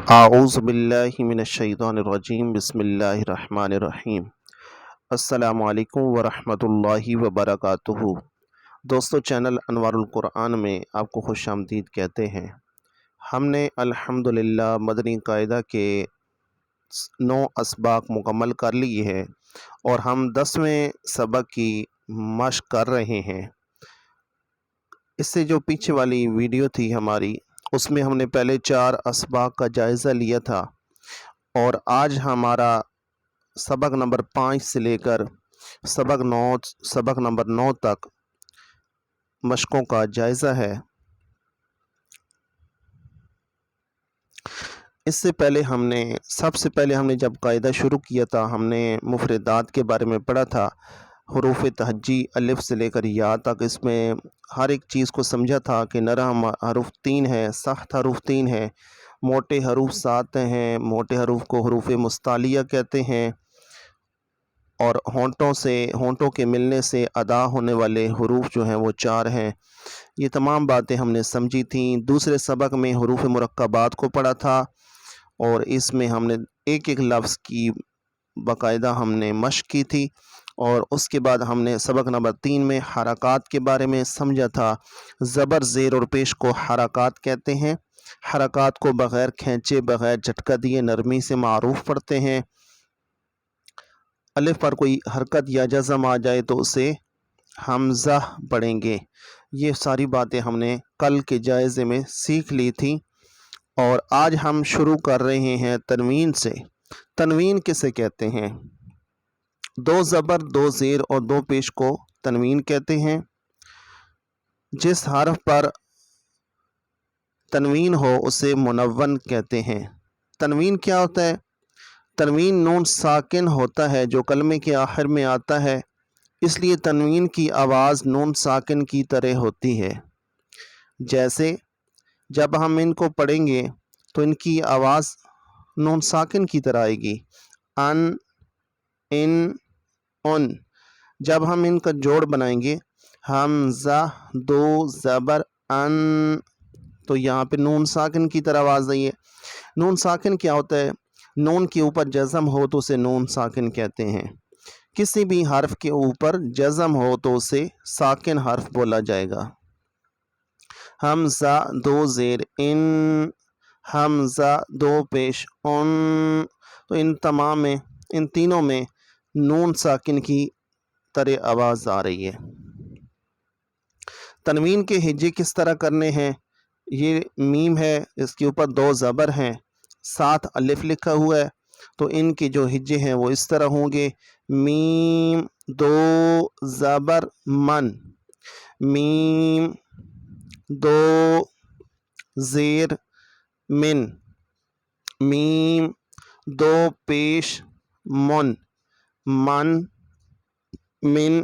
اعوذ باللہ من الشیطان الرجیم بسم اللہ الرحمن الرحیم۔ السلام علیکم ورحمۃ اللہ وبرکاتہ۔ دوستو، چینل انوار القرآن میں آپ کو خوش آمدید کہتے ہیں۔ ہم نے الحمدللہ مدنی قاعدہ کے 9 اسباق مکمل کر لی ہے اور ہم 10ویں سبق کی مشق کر رہے ہیں۔ اس سے جو پیچھے والی ویڈیو تھی ہماری، اس میں ہم نے پہلے 4 اسباق کا جائزہ لیا تھا، اور آج ہمارا سبق نمبر 5 سے لے کر سبق نمبر 9 تک مشقوں کا جائزہ ہے۔ اس سے پہلے سب سے پہلے ہم نے جب قاعدہ شروع کیا تھا، ہم نے مفردات کے بارے میں پڑھا تھا، حروف تہجی الف سے لے کر یا تک۔ اس میں ہر ایک چیز کو سمجھا تھا کہ نرم حروف 3 ہیں، سخت حروف 3 ہیں، موٹے حروف 7 ہیں، موٹے حروف کو حروف مستعلیہ کہتے ہیں، اور ہونٹوں کے ملنے سے ادا ہونے والے حروف جو ہیں وہ 4 ہیں۔ یہ تمام باتیں ہم نے سمجھی تھیں۔ دوسرے سبق میں حروف مرکبات کو پڑھا تھا، اور اس میں ہم نے ایک ایک لفظ کی باقاعدہ ہم نے مشق کی تھی، اور اس کے بعد ہم نے سبق نمبر 3 میں حرکات کے بارے میں سمجھا تھا۔ زبر، زیر اور پیش کو حرکات کہتے ہیں۔ حرکات کو بغیر کھینچے، بغیر جھٹکا دیے نرمی سے معروف پڑھتے ہیں۔ الف پر کوئی حرکت یا جزم آ جائے تو اسے حمزہ پڑھیں گے۔ یہ ساری باتیں ہم نے کل کے جائزے میں سیکھ لی تھی، اور آج ہم شروع کر رہے ہیں تنوین سے۔ تنوین کسے کہتے ہیں؟ 2 زبر، 2 زیر اور 2 پیش کو تنوین کہتے ہیں۔ جس حرف پر تنوین ہو اسے منون کہتے ہیں۔ تنوین کیا ہوتا ہے؟ تنوین نون ساکن ہوتا ہے جو کلمے کے آخر میں آتا ہے، اس لیے تنوین کی آواز نون ساکن کی طرح ہوتی ہے۔ جیسے جب ہم ان کو پڑھیں گے تو ان کی آواز نون ساکن کی طرح آئے گی، ان، ان، ان۔ جب ہم ان کا جوڑ بنائیں گے، حمزہ 2 زبر ان، تو یہاں پہ نون ساکن کی طرح آواز آئی ہے۔ نون ساکن کیا ہوتا ہے؟ نون کے اوپر جزم ہو تو اسے نون ساکن کہتے ہیں۔ کسی بھی حرف کے اوپر جزم ہو تو اسے ساکن حرف بولا جائے گا۔ حمزہ 2 زیر ان، حمزہ 2 پیش ان، تو ان تینوں میں نون ساکن کی طرح آواز آ رہی ہے۔ تنوین کے ہجے کس طرح کرنے ہیں؟ یہ میم ہے، اس کے اوپر 2 زبر ہیں، 7 الف لکھا ہوا ہے، تو ان کے جو ہجے ہیں وہ اس طرح ہوں گے: میم 2 زبر من، میم 2 زیر من، میم 2 پیش من، من، من،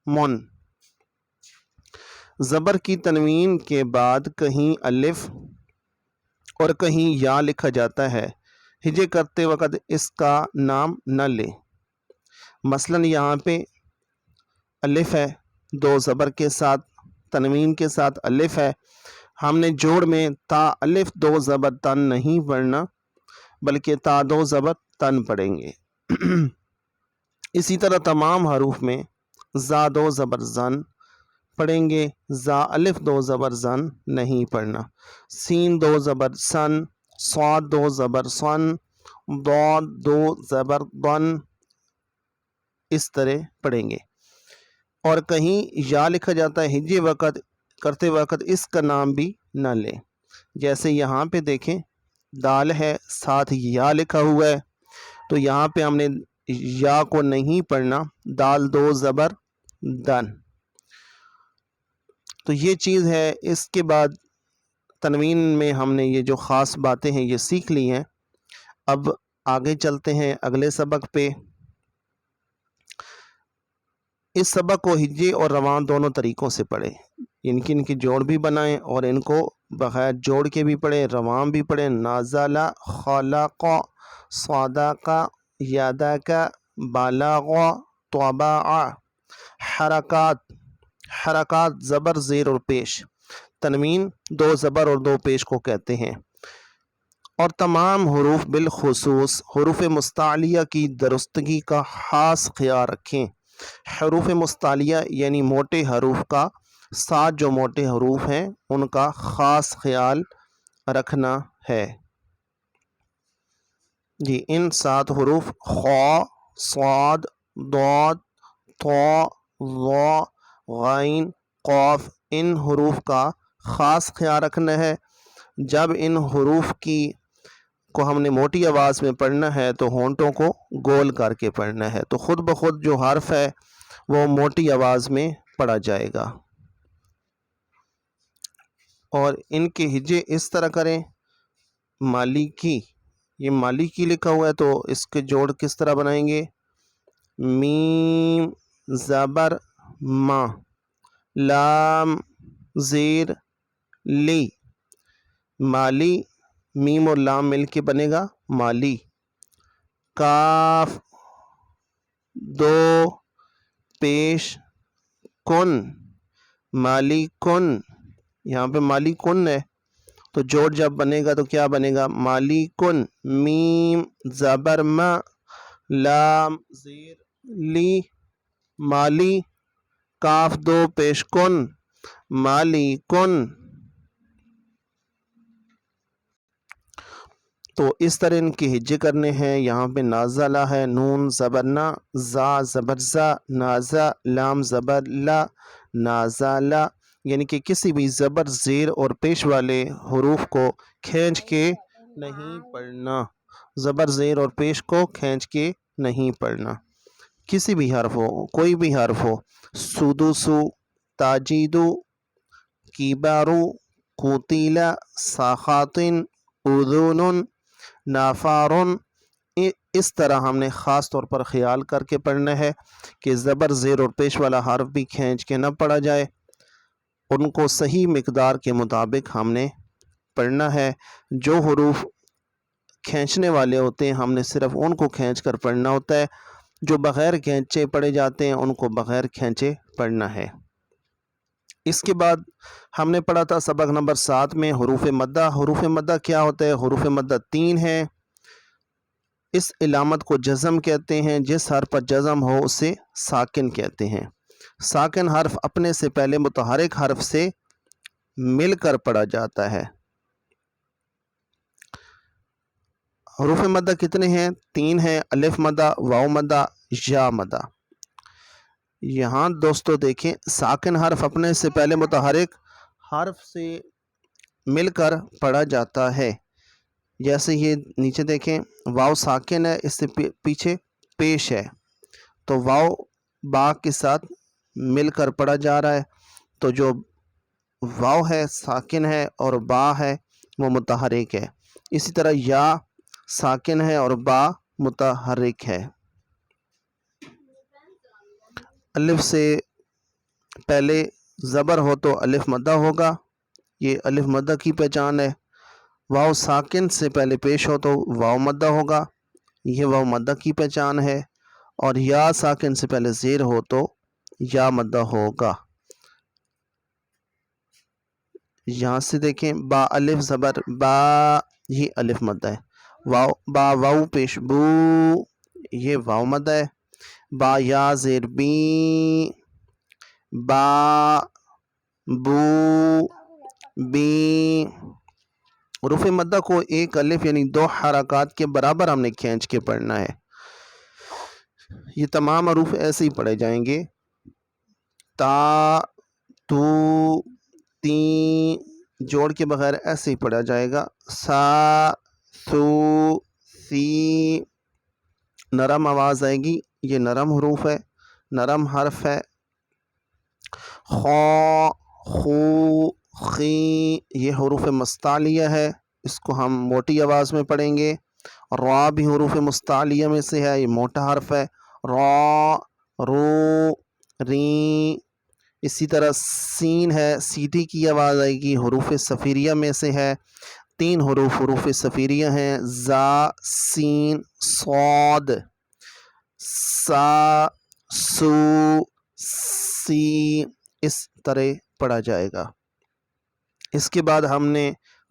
من۔ زبر کی تنوین کے بعد کہیں الف اور کہیں یا لکھا جاتا ہے، ہجے کرتے وقت اس کا نام نہ لیں۔ مثلا یہاں پہ الف ہے، 2 زبر کے ساتھ تنوین کے ساتھ الف ہے، ہم نے جوڑ میں تا الف 2 زبر تن نہیں پڑھنا، بلکہ تا 2 زبر تن پڑھیں گے۔ اسی طرح تمام حروف میں زا 2 زبر زن پڑھیں گے، زا الف 2 زبر زن نہیں پڑھنا۔ سین 2 زبر سن، صاد 2 زبر سن، ضاد 2 زبر ضن، اس طرح پڑھیں گے۔ اور کہیں یا لکھا جاتا ہے، ہجے کرتے وقت اس کا نام بھی نہ لیں۔ جیسے یہاں پہ دیکھیں، دال ہے، ساتھ یا لکھا ہوا ہے، تو یہاں پہ ہم نے یا کو نہیں پڑھنا، دال 2 زبر دن۔ تو یہ چیز ہے۔ اس کے بعد تنوین میں ہم نے یہ جو خاص باتیں ہیں یہ سیکھ لی ہیں۔ اب آگے چلتے ہیں اگلے سبق پہ۔ اس سبق کو ہجے اور روان دونوں طریقوں سے پڑھیں، ان کی جوڑ بھی بنائیں اور ان کو بغیر جوڑ کے بھی پڑھیں، روان بھی پڑھیں۔ نازل، خلق، صدق، یدک، بلغ، طبع۔ حرکات زبر، زیر اور پیش۔ تنوین 2 زبر اور 2 پیش کو کہتے ہیں، اور تمام حروف بالخصوص حروف مستعلیہ کی درستگی کا خاص خیال رکھیں۔ حروف مستعلیہ یعنی موٹے حروف کا 7 جو موٹے حروف ہیں ان کا خاص خیال رکھنا ہے۔ جی ان 7 حروف خ، صاد، ضاد، طا، ظا، غین، قاف، ان حروف کا خاص خیال رکھنا ہے۔ جب ان حروف کو ہم نے موٹی آواز میں پڑھنا ہے تو ہونٹوں کو گول کر کے پڑھنا ہے، تو خود بخود جو حرف ہے وہ موٹی آواز میں پڑھا جائے گا۔ اور ان کے ہجے اس طرح کریں، مالکی، یہ مالکی لکھا ہوا ہے تو اس کے جوڑ کس طرح بنائیں گے؟ میم زبر ما، لام زیر لی، مالی، میم اور لام مل کے بنے گا مالی، کاف دو پیش کن، مالی کن، یہاں پہ مالی کن ہے تو جوڑ جب بنے گا تو کیا بنے گا؟ مالی کن، میم زبر ما، لام زیر لی، مالی، کاف دو پیش کن، مالی کن۔ تو اس طرح ان کے ہجے کرنے ہیں۔ یہاں پہ نازلہ ہے، نون زبر نا، زا زبر زا، نازا، لام زبر لا، نازالہ، یعنی کہ کسی بھی زبر زیر اور پیش والے حروف کو کھینچ کے نہیں پڑھنا، زبر زیر اور پیش کو کھینچ کے نہیں پڑھنا، کسی بھی حرف ہو، کوئی بھی حرف ہو، سودوسو، تاجیدو، کیبارو، کوتیلا، ساخاتن، اذون، نافارن، اس طرح ہم نے خاص طور پر خیال کر کے پڑھنا ہے کہ زبر زیر اور پیش والا حرف بھی کھینچ کے نہ پڑھا جائے، ان کو صحیح مقدار کے مطابق ہم نے پڑھنا ہے۔ جو حروف کھینچنے والے ہوتے ہیں ہم نے صرف ان کو کھینچ کر پڑھنا ہوتا ہے، جو بغیر کھینچے پڑھے جاتے ہیں ان کو بغیر کھینچے پڑھنا ہے۔ اس کے بعد ہم نے پڑھا تھا سبق نمبر 7 میں حروف مدہ۔ حروف مدہ کیا ہوتا ہے؟ حروف مدہ 3 ہیں۔ اس علامت کو جزم کہتے ہیں، جس حرف پر جزم ہو اسے ساکن کہتے ہیں۔ ساکن حرف اپنے سے پہلے متحرک حرف سے مل کر پڑھا جاتا ہے۔ حروف مدہ کتنے ہیں؟ 3 ہیں، الف مدہ، واو مدہ، یا مدہ۔ یہاں دوستو دیکھیں، ساکن حرف اپنے سے پہلے متحرک حرف سے مل کر پڑھا جاتا ہے۔ جیسے یہ نیچے دیکھیں، واو ساکن ہے، اس سے پیچھے پیش ہے تو واو با کے ساتھ مل کر پڑھا جا رہا ہے، تو جو واو ہے ساکن ہے اور با ہے وہ متحرک ہے۔ اسی طرح یا ساکن ہے اور با متحرک ہے۔ الف سے پہلے زبر ہو تو الف مدہ ہوگا، یہ الف مدہ کی پہچان ہے۔ واو ساکن سے پہلے پیش ہو تو واو مدہ ہوگا، یہ واو مدہ کی پہچان ہے۔ اور یا ساکن سے پہلے زیر ہو تو یا مدہ ہوگا۔ یہاں سے دیکھیں، با الف زبر با، یہ الف مدہ ہے۔ واو با واو پیش بو، یہ واو مدہ ہے۔ با یا زیر بی، با بو بی۔ حروف مدہ کو ایک الف یعنی 2 حرکات کے برابر ہم نے کھینچ کے پڑھنا ہے۔ یہ تمام حروف ایسے ہی پڑھے جائیں گے، تا، تو، تی، جوڑ کے بغیر ایسے ہی پڑھا جائے گا، سا، سو، سی، نرم آواز آئے گی، یہ نرم حروف ہے، نرم حرف ہے۔ خا، خو، خی، یہ حروف مستعلیہ ہے، اس کو ہم موٹی آواز میں پڑھیں گے۔ را بھی حروف مستعلیہ میں سے ہے، یہ موٹا حرف ہے، را، رو، ری۔ اسی طرح سین ہے، سیٹی کی آواز آئے گی، حروف صفیریہ میں سے ہے۔ 3 حروف صفیریہ ہیں، زا، سین، صاد، سا، سو، سی، اس طرح پڑھا جائے گا۔ اس کے بعد ہم نے